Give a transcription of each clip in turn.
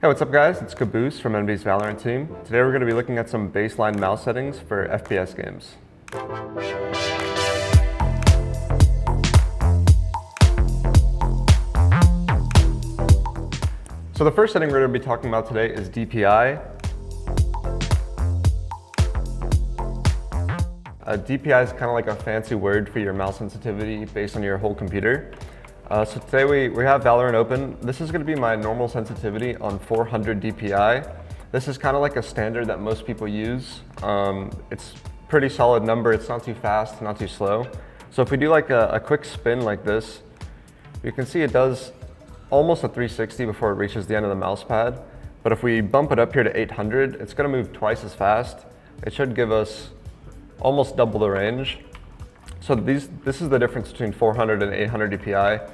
Hey, what's up guys? It's Kaboose from TeamEnvy's Valorant team. Today we're going to be looking at some baseline mouse settings for FPS games. So the first setting we're going to be talking about today is DPI. DPI is kind of like a fancy word for your mouse sensitivity based on your whole computer. So today we have Valorant open. This is going to be my normal sensitivity on 400 DPI. This is kind of like a standard that most people use. It's a pretty solid number. It's not too fast, not too slow. So if we do like a quick spin like this, you can see it does almost a 360 before it reaches the end of the mouse pad. But if we bump it up here to 800, it's going to move twice as fast. It should give us almost double the range. So this is the difference between 400 and 800 DPI.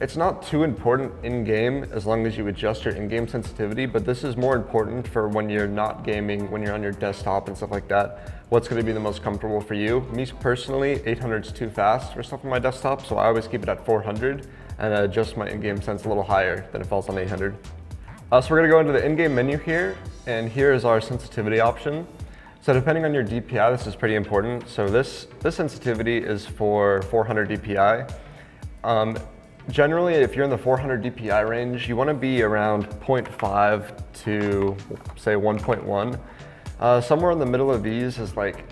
It's not too important in-game as long as you adjust your in-game sensitivity, but this is more important for when you're not gaming, when you're on your desktop and stuff like that. What's going to be the most comfortable for you? Me personally, 800 is too fast for stuff on my desktop, so I always keep it at 400 and adjust my in-game sense a little higher than it falls on 800. So we're going to go into the in-game menu here, and here is our sensitivity option. So depending on your DPI, this is pretty important. So this sensitivity is for 400 DPI. Generally, if you're in the 400 DPI range, you want to be around 0.5 to say 1.1. Somewhere in the middle of these is like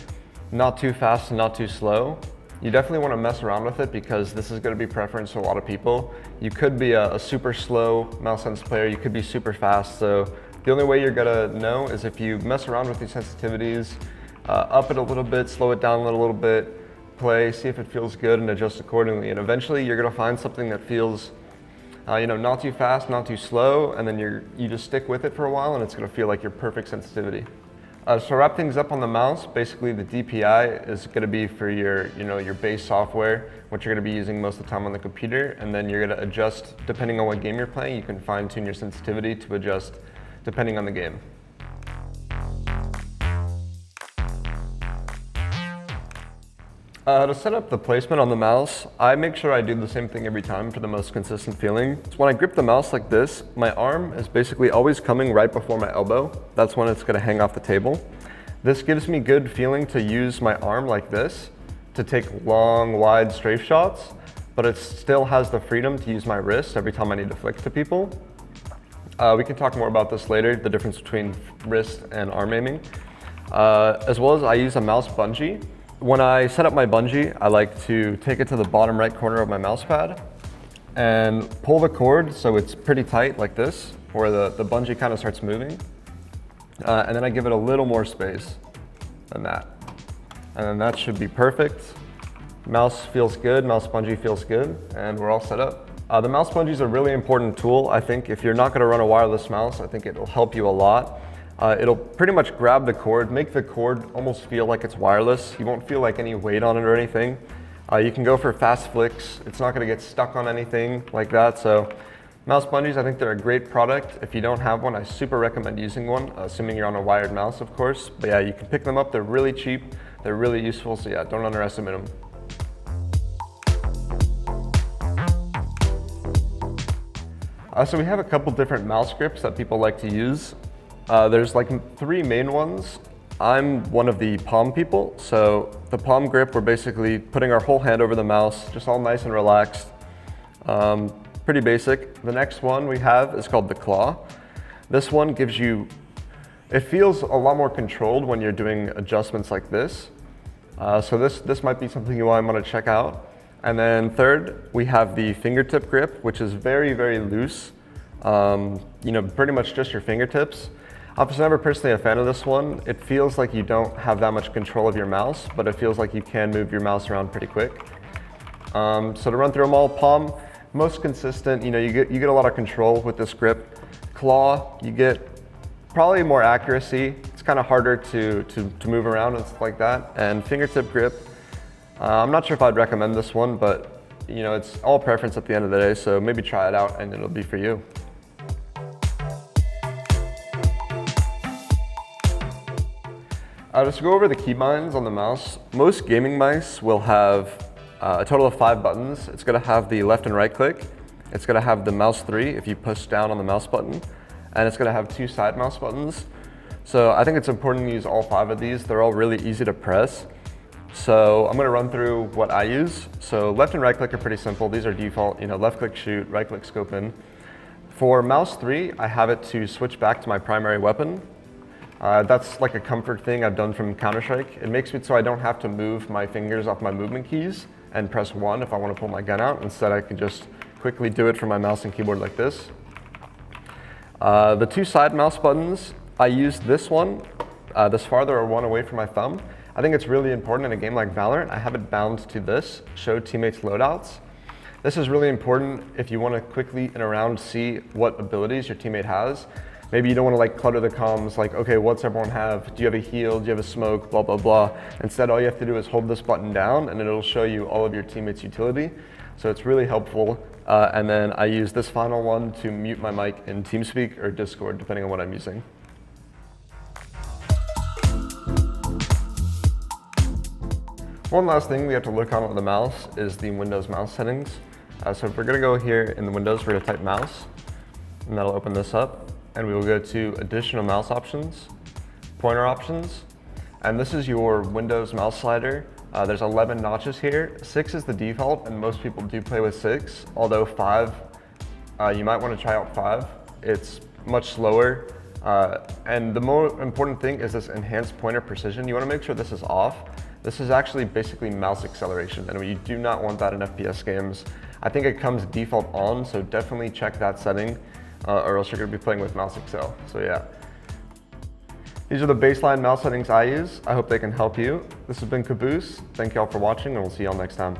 not too fast and not too slow. You definitely want to mess around with it because this is going to be preference for a lot of people. You could be a super slow mouse sense player, you could be super fast. So the only way you're going to know is if you mess around with these sensitivities, up it a little bit, slow it down a little bit, play, see if it feels good, and adjust accordingly. And eventually you're going to find something that feels not too fast, not too slow, and then you just stick with it for a while and it's going to feel like your perfect sensitivity. So to wrap things up on the mouse, basically the DPI is going to be for your base software, what you're going to be using most of the time on the computer, and then you're going to adjust depending on what game you're playing. You can fine tune your sensitivity to adjust depending on the game. To set up the placement on the mouse, I make sure I do the same thing every time for the most consistent feeling. So when I grip the mouse like this, my arm is basically always coming right before my elbow. That's when it's going to hang off the table. This gives me good feeling to use my arm like this to take long, wide strafe shots, but it still has the freedom to use my wrist every time I need to flick to people. We can talk more about this later, the difference between wrist and arm aiming. As well as I use a mouse bungee. When I set up my bungee, I like to take it to the bottom right corner of my mouse pad and pull the cord so it's pretty tight like this, where the bungee kind of starts moving. And then I give it a little more space than that. And then that should be perfect. Mouse feels good, mouse bungee feels good, and we're all set up. The mouse bungee is a really important tool. I think if you're not going to run a wireless mouse, I think it'll help you a lot. It'll pretty much grab the cord, make the cord almost feel like it's wireless. You won't feel like any weight on it or anything. You can go for fast flicks. It's not going to get stuck on anything like that. So mouse bungees, I think they're a great product. If you don't have one, I super recommend using one, assuming you're on a wired mouse, of course. But yeah, you can pick them up. They're really cheap. They're really useful. So yeah, don't underestimate them. So we have a couple different mouse grips that people like to use. There's like 3 main ones. I'm one of the palm people. So the palm grip, we're basically putting our whole hand over the mouse, just all nice and relaxed. Pretty basic. The next one we have is called the claw. This one gives you, it feels a lot more controlled when you're doing adjustments like this. So this might be something you might want to check out. And then third, we have the fingertip grip, which is very, very loose. Pretty much just your fingertips. I was never personally a fan of this one. It feels like you don't have that much control of your mouse, but it feels like you can move your mouse around pretty quick. So to run through them all, palm, most consistent, you get a lot of control with this grip. Claw, you get probably more accuracy. It's kind of harder to move around and stuff like that. And fingertip grip, I'm not sure if I'd recommend this one, but it's all preference at the end of the day, so maybe try it out and it'll be for you. Just to go over the keybinds on the mouse, most gaming mice will have a total of 5 buttons. It's going to have the left and right click. It's going to have the mouse 3 if you push down on the mouse button. and it's gonna have 2 side mouse buttons. So I think it's important to use all 5 of these. They're all really easy to press. So I'm gonna run through what I use. So left and right click are pretty simple. These are default, left click shoot, right click scope in. For mouse 3, I have it to switch back to my primary weapon. That's like a comfort thing I've done from Counter-Strike. It makes it so I don't have to move my fingers off my movement keys and press 1 if I want to pull my gun out. Instead, I can just quickly do it from my mouse and keyboard like this. The 2 side mouse buttons, I use this one, this farther or one away from my thumb. I think it's really important in a game like Valorant. I have it bound to this, show teammates loadouts. This is really important if you want to quickly in a round see what abilities your teammate has. Maybe you don't want to like clutter the comms, like, okay, what's everyone have? Do you have a heal? Do you have a smoke? Blah, blah, blah. Instead, all you have to do is hold this button down and it'll show you all of your teammates' utility. So it's really helpful. And then I use this final one to mute my mic in TeamSpeak or Discord, depending on what I'm using. One last thing we have to look on with the mouse is the Windows mouse settings. So if we're gonna go here in the Windows, we're gonna type mouse, and that'll open this up. And we will go to additional mouse options, pointer options, and this is your Windows mouse slider. There's 11 notches here. 6 is the default, and most people do play with 6, although 5, you might want to try out 5. It's much slower, and the more important thing is this enhanced pointer precision. You want to make sure this is off. This is actually basically mouse acceleration, and you do not want that in FPS games. I think it comes default on, so definitely check that setting, or else you're going to be playing with mouse accel. So yeah. These are the baseline mouse settings I use. I hope they can help you. This has been Kaboose. Thank you all for watching, and we'll see you all next time.